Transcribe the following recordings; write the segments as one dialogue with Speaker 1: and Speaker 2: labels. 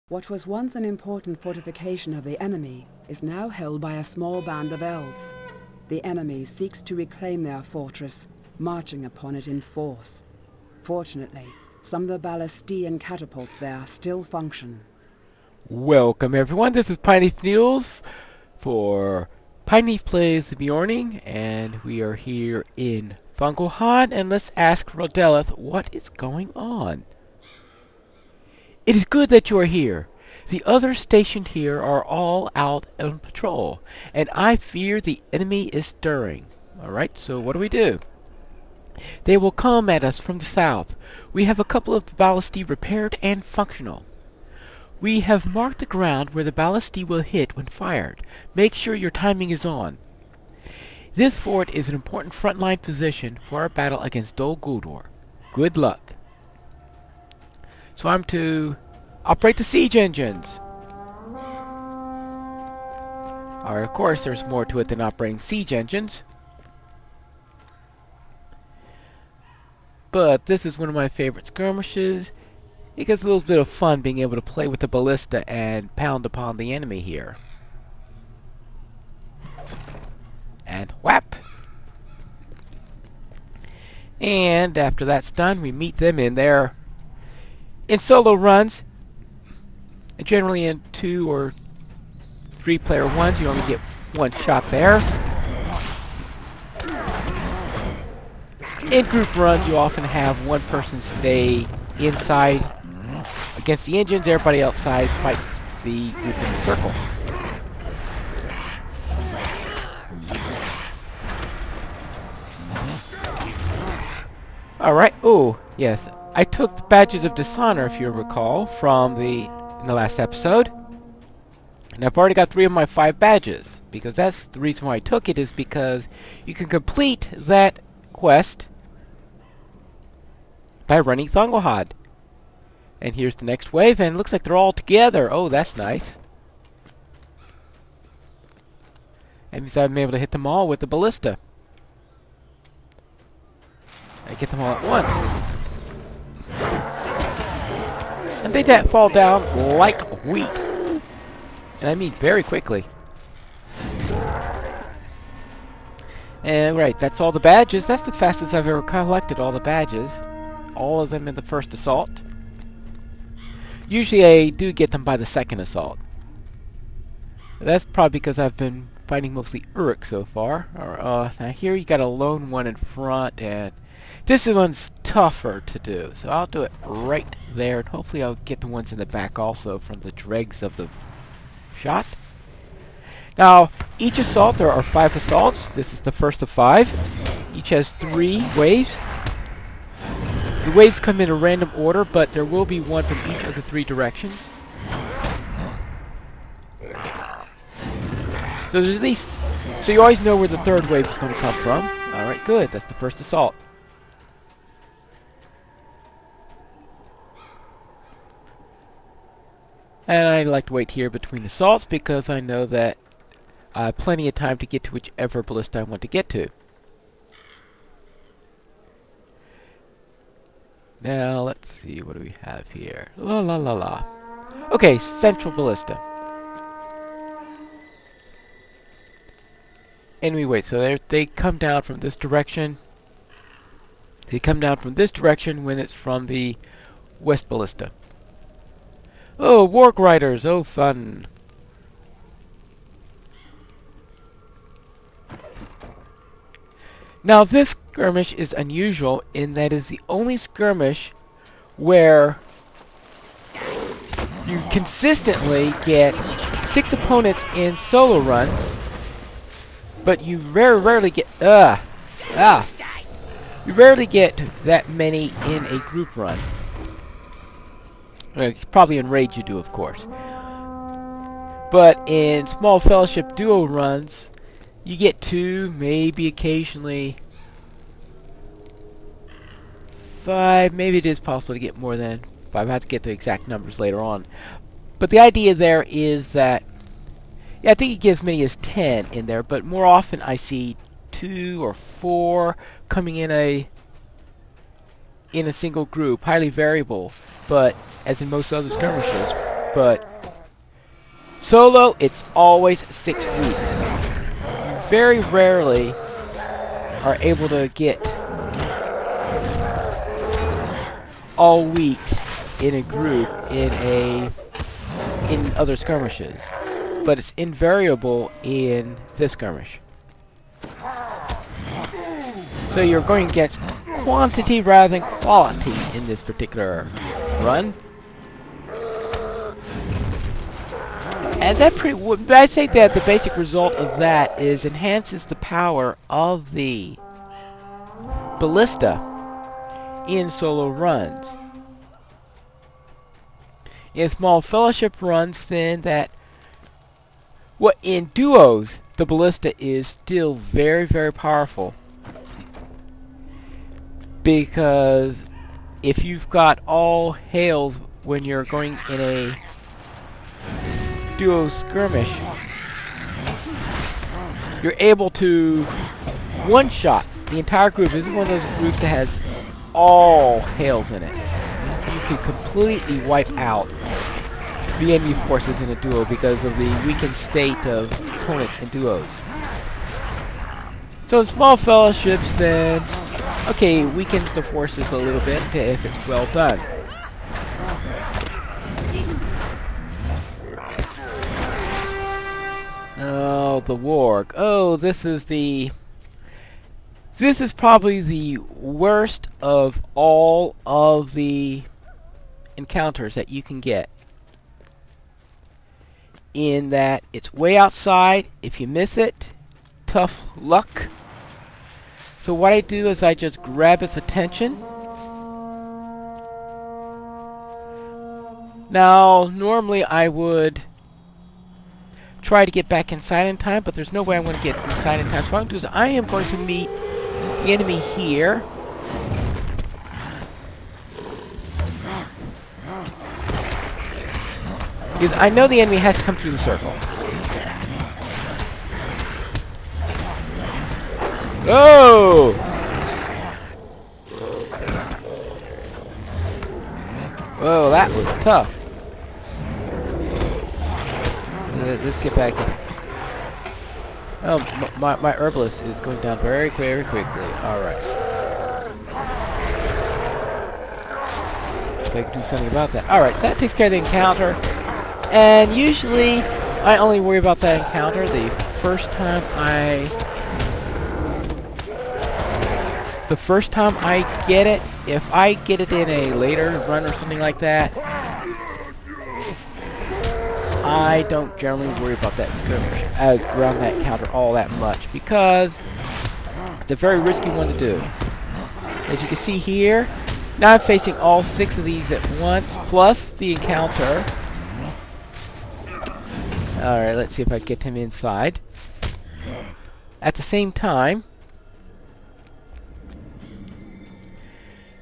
Speaker 1: What was once an important fortification of the enemy is now held by a small band of elves. The enemy seeks to reclaim their fortress, marching upon it in force. Fortunately, some of the ballistae and catapults there still function.
Speaker 2: Welcome everyone, this is Pineleaf News for Pineleaf Plays the Beorning, and we are here in Thangúlhad, and let's ask Rodelith what is going on. It is good that you are here. The others stationed here are all out on patrol, and I fear the enemy is stirring. Alright, so what do? They will come at us from the south. We have a couple of the ballistae repaired and functional. We have marked the ground where the ballistae will hit when fired. Make sure your timing is on. This fort is an important frontline position for our battle against Thangúlhad. Good luck. So I'm to operate the siege engines. Alright, of course there's more to it than operating siege engines. But this is one of my favorite skirmishes. It gets a little bit of fun being able to play with the ballista and pound upon the enemy here. And whap! And after that's done, we meet them in solo runs. And generally in 2 or 3 player ones, you only get one shot there. In group runs, you often have one person stay inside against the engines, everybody outside fights the group in the circle. Alright, oh, yes. I took the badges of dishonor, if you recall, in the last episode. And I've already got 3 of my 5 badges. Because that's the reason why I took it, is because you can complete that quest by running Thangúlhad. And here's the next wave, and it looks like they're all together. Oh, that's nice. That means I've been able to hit them all with the ballista. I get them all at once. And they fall down like wheat. And I mean very quickly. And right, that's all the badges. That's the fastest I've ever collected all the badges. All of them in the first assault. Usually I do get them by the second assault. That's probably because I've been fighting mostly Uruk so far. Now here you got a lone one in front, and this one's tougher to do. So I'll do it right there, and hopefully I'll get the ones in the back also from the dregs of the shot. Now, each assault, there are 5 assaults. This is the first of 5. Each has 3 waves. The waves come in a random order, but there will be one from each of the 3 directions. So there's at least, so you always know where the 3rd wave is going to come from. Alright, good. That's the first assault. And I like to wait here between assaults because I know that I have plenty of time to get to whichever ballista I want to get to. Now, let's see, what do we have here? La la la la. Okay, central ballista. And we wait, so they come down from this direction. They come down from this direction when it's from the west ballista. Oh, Warg Riders, oh fun. Now this skirmish is unusual in that it is the only skirmish where you consistently get 6 opponents in solo runs, but you very rarely get you rarely get that many in a group run. Probably in Raid you do, of course. But in small fellowship duo runs, you get 2, maybe occasionally 5. Maybe it is possible to get more than 5. I have to get the exact numbers later on. But the idea there is that, yeah, I think you get as many as 10 in there, but more often I see 2 or 4 coming in a single group. Highly variable, but as in most other skirmishes. but solo, it's always 6 weeks. You very rarely are able to get all weeks in a group in other skirmishes, but it's invariable in this skirmish. So you're going against quantity rather than quality in this particular run. And that I'd say that the basic result of that is enhances the power of the ballista in solo runs. In small fellowship runs, then in duos, the ballista is still very, very powerful. Because if you've got all hails when you're going in a duo skirmish, you're able to one-shot the entire group. This is one of those groups that has all hails in it. You can completely wipe out the enemy forces in a duo because of the weakened state of opponents in duos. So in small fellowships, then, okay, weakens the forces a little bit if it's well done. Oh, the warg. Oh, this is probably the worst of all of the encounters that you can get. In that it's way outside. If you miss it, tough luck. So what I do is I just grab its attention. Now, normally I would try to get back inside in time, but there's no way I'm going to get inside in time. So what I'm going to do is I am going to meet the enemy here. Because I know the enemy has to come through the circle. Oh! Whoa, that was tough. Let's get back in. Oh, my herbalist is going down very, very quickly. Alright. If I can do something about that. Alright, so that takes care of the encounter. And usually, I only worry about that encounter the first time I get it. If I get it in a later run or something like that, I don't generally worry about that skirmish around that encounter all that much, because it's a very risky one to do. As you can see here, now I'm facing all 6 of these at once, plus the encounter. Alright, let's see if I can get him inside. At the same time,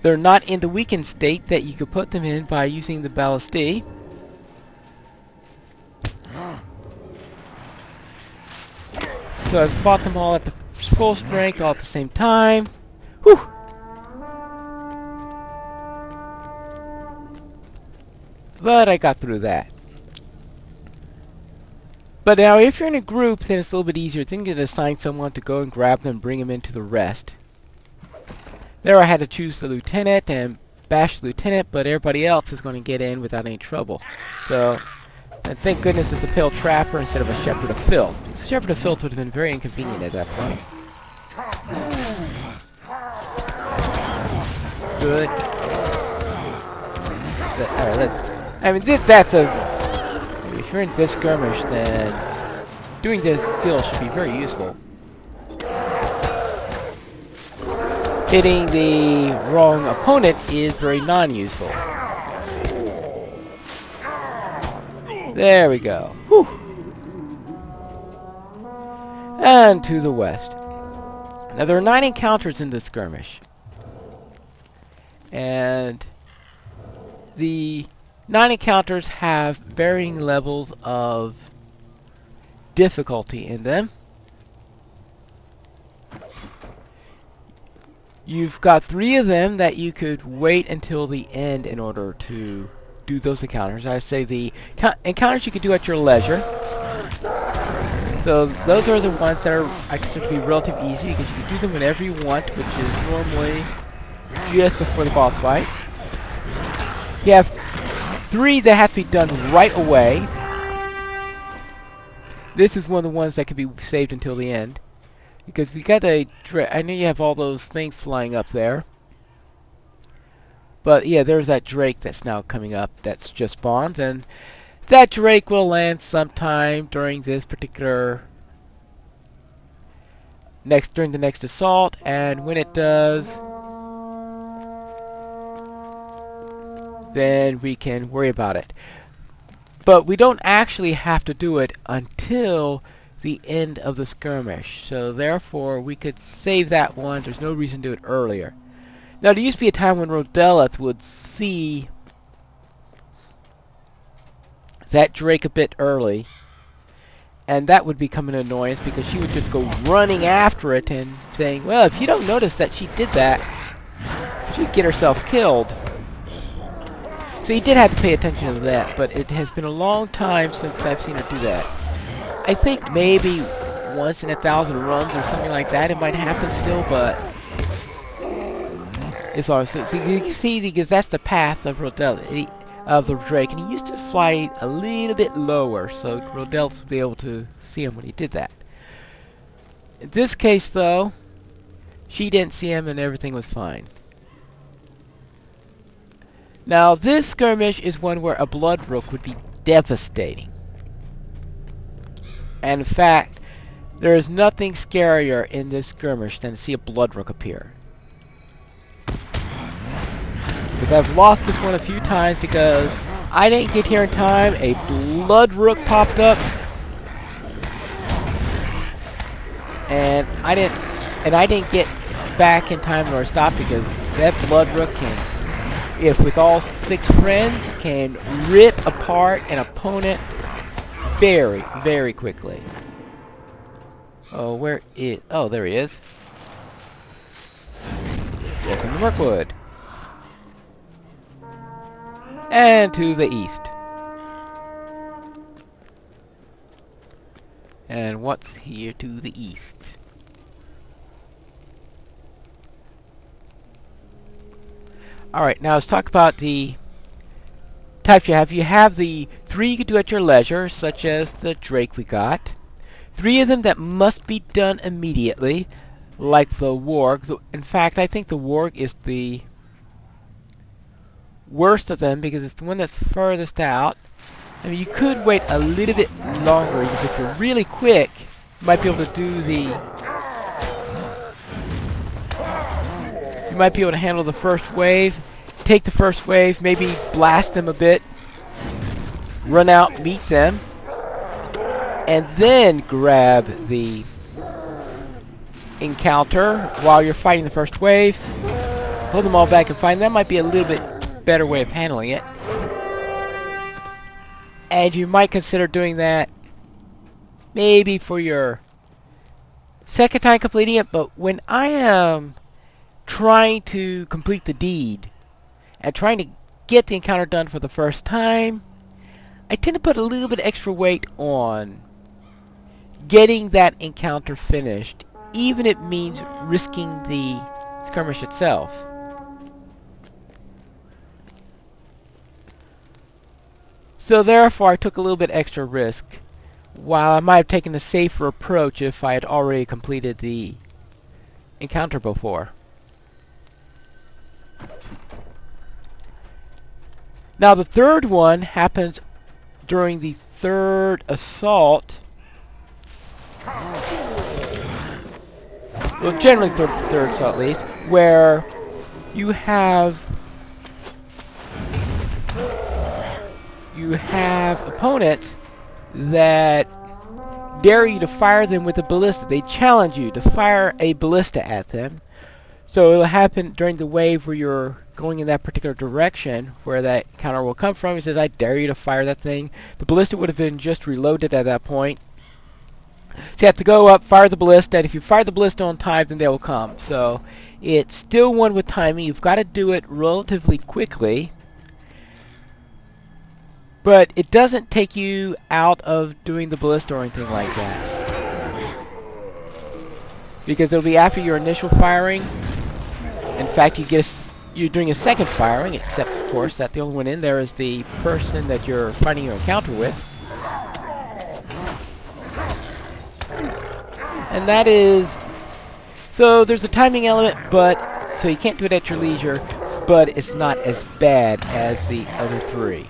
Speaker 2: they're not in the weakened state that you could put them in by using the ballistae. So I've fought them all at the full strength, all at the same time. Whew! But I got through that. But now if you're in a group, then it's a little bit easier. Then you can assign someone to go and grab them and bring them into the rest. There I had to choose the lieutenant and bash the lieutenant, but everybody else is going to get in without any trouble. So, and thank goodness it's a pale trapper instead of a shepherd of filth. A shepherd of filth would have been very inconvenient at that point. Good. Alright, let's... I mean, that's a... If you're in this skirmish, then doing this skill should be very useful. Hitting the wrong opponent is very non-useful. There we go. Whew. And to the west. Now there are 9 encounters in this skirmish. And the 9 encounters have varying levels of difficulty in them. You've got 3 of them that you could wait until the end in order to do those encounters. I say the encounters you can do at your leisure. So those are the ones that are I consider to be relatively easy because you can do them whenever you want, which is normally just before the boss fight. You have 3 that have to be done right away. This is one of the ones that can be saved until the end. Because we got I know you have all those things flying up there. But yeah, there's that Drake that's now coming up that's just spawned, and that Drake will land sometime during this particular during the next assault, and when it does, then we can worry about it. But we don't actually have to do it until the end of the skirmish, so therefore we could save that one. There's no reason to do it earlier. Now, there used to be a time when Rodelith would see that Drake a bit early, and that would become an annoyance because she would just go running after it and saying, well, if you don't notice that she did that, she'd get herself killed. So you did have to pay attention to that, but it has been a long time since I've seen her do that. I think maybe once in 1,000 runs or something like that it might happen still, but it's always so you can see, because that's the path of Rodelith, of the Drake, and he used to fly a little bit lower, so Rodelith would be able to see him when he did that. In this case, though, she didn't see him and everything was fine. Now, this skirmish is one where a blood rook would be devastating. And in fact, there is nothing scarier in this skirmish than to see a blood rook appear. Because I've lost this one a few times because I didn't get here in time, a blood rook popped up, and I didn't get back in time or stop, because that blood rook can, if with all 6 friends, can rip apart an opponent very, very quickly. Oh, where is... Oh, there he is. Welcome to Mirkwood. And to the east. And what's here to the east? Alright, now let's talk about the types you have. You have the 3 you can do at your leisure, such as the Drake we got. 3 of them that must be done immediately, like the Warg. In fact, I think the Warg is the worst of them because it's the one that's furthest out. I mean, you could wait a little bit longer, because if you're really quick, you might be able to do the... You might be able to handle the first wave, take the first wave, maybe blast them a bit, run out, meet them, and then grab the encounter while you're fighting the first wave, hold them all back and find them. Might be a little bit better way of handling it. And you might consider doing that maybe for your second time completing it, but when I am trying to complete the deed and trying to get the encounter done for the first time, I tend to put a little bit extra weight on getting that encounter finished, even if it means risking the skirmish itself. So therefore I took a little bit extra risk, while I might have taken a safer approach if I had already completed the encounter before. Now the third one happens during the third assault. Well, generally third assault at least, where you have opponents that dare you to fire them with a ballista. They challenge you to fire a ballista at them. So it'll happen during the wave where you're going in that particular direction where that counter will come from. He says, I dare you to fire that thing. The ballista would have been just reloaded at that point. So you have to go up, fire the ballista, and if you fire the ballista on time, then they will come. So it's still one with timing. You've got to do it relatively quickly. But it doesn't take you out of doing the ballista or anything like that. Because it'll be after your initial firing. In fact, you're doing a second firing, except, of course, that the only one in there is the person that you're fighting your encounter with. And that is... So there's a timing element, so you can't do it at your leisure, but it's not as bad as the other three.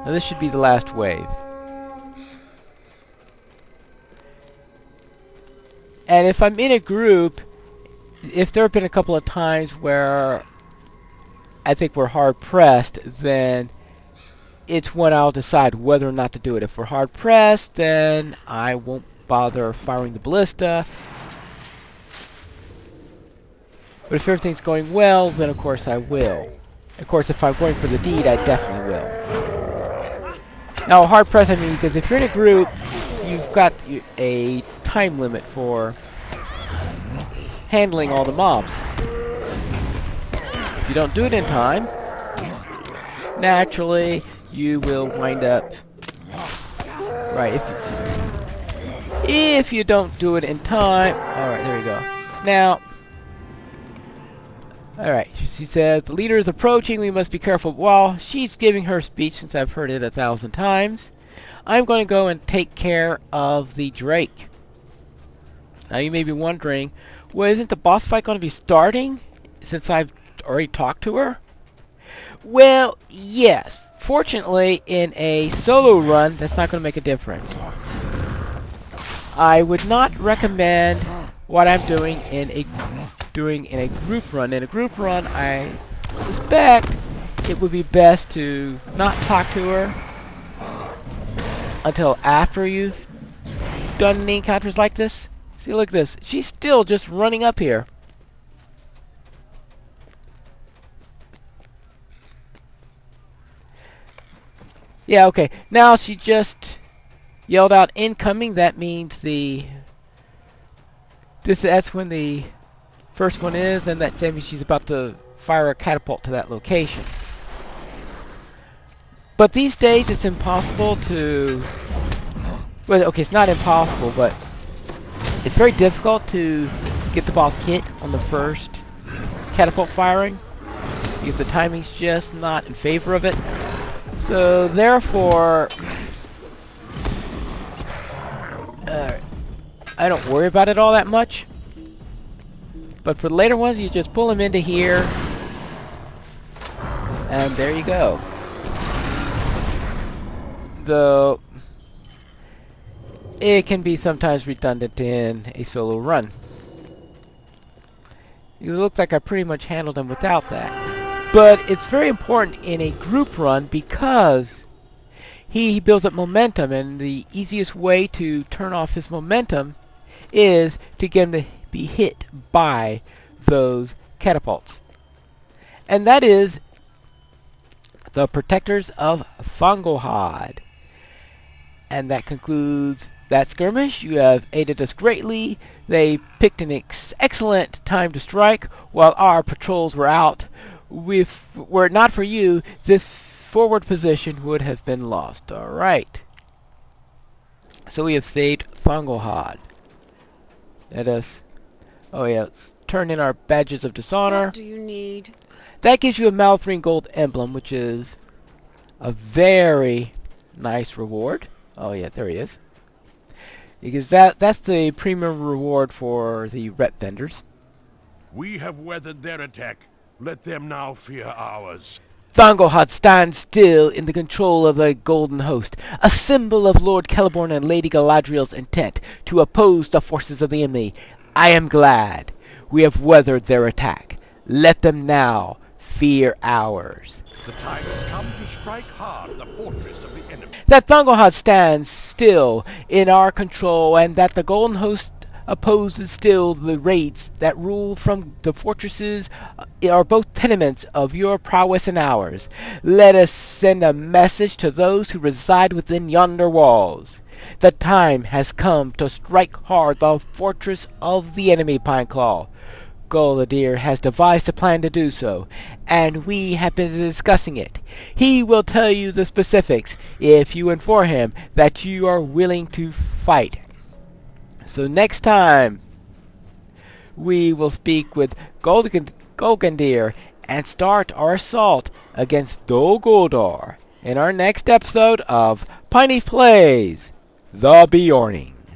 Speaker 2: Now this should be the last wave. And if I'm in a group, if there have been a couple of times where I think we're hard pressed, then it's when I'll decide whether or not to do it. If we're hard pressed, then I won't bother firing the ballista. But if everything's going well, then of course I will. Of course, if I'm going for the deed, I definitely will. Now, hard press, I mean, because if you're in a group, you've got a time limit for handling all the mobs. If you don't do it in time, naturally, you will wind up... Right, if you don't do it in time... Alright, there you go. Now... Alright, she says, the leader is approaching, we must be careful. While she's giving her speech, since I've heard it 1,000 times, I'm going to go and take care of the Drake. Now you may be wondering, well, isn't the boss fight going to be starting, since I've already talked to her? Well, yes. Fortunately, in a solo run, that's not going to make a difference. I would not recommend what I'm doing in a group run. In a group run, I suspect it would be best to not talk to her until after you've done any encounters like this. See, look at this. She's still just running up here. Yeah, okay. Now she just yelled out incoming. That means that's when the first one is, and that means she's about to fire a catapult to that location. But these days it's impossible to... Well, okay, it's not impossible, but it's very difficult to get the boss hit on the first catapult firing because the timing's just not in favor of it. So therefore, I don't worry about it all that much. But for the later ones, you just pull them into here, and there you go. Though it can be sometimes redundant in a solo run. It looks like I pretty much handled them without that. But it's very important in a group run because he builds up momentum, and the easiest way to turn off his momentum is to get him to be hit by those catapults. And that is the Protectors of Thangúlhad. And that concludes that skirmish. You have aided us greatly. They picked an excellent time to strike while our patrols were out. Were it not for you, this forward position would have been lost. Alright. So we have saved Thangúlhad. Let us... Oh yeah, let's turn in our badges of dishonor.
Speaker 1: What do you need?
Speaker 2: That gives you a Malthrine gold emblem, which is a very nice reward. Oh yeah, there he is. Because that's the premium reward for the rep vendors.
Speaker 3: We have weathered their attack. Let them now fear ours.
Speaker 2: Thangúlhad stands still in the control of the Golden Host, a symbol of Lord Celeborn and Lady Galadriel's intent to oppose the forces of the enemy. I am glad we have weathered their attack. Let them now fear ours.
Speaker 3: The time has come to strike hard the fortress of the enemy.
Speaker 2: That Thangúlhad stands still in our control, and that the Golden Host opposes still the raids that rule from the fortresses are both tenements of your prowess and ours. Let us send a message to those who reside within yonder walls. The time has come to strike hard the fortress of the enemy, Pineclaw. Goldadir has devised a plan to do so, and we have been discussing it. He will tell you the specifics if you inform him that you are willing to fight. So next time, we will speak with Golgandir and start our assault against Dol Guldur in our next episode of Pineleaf Plays The Beorning.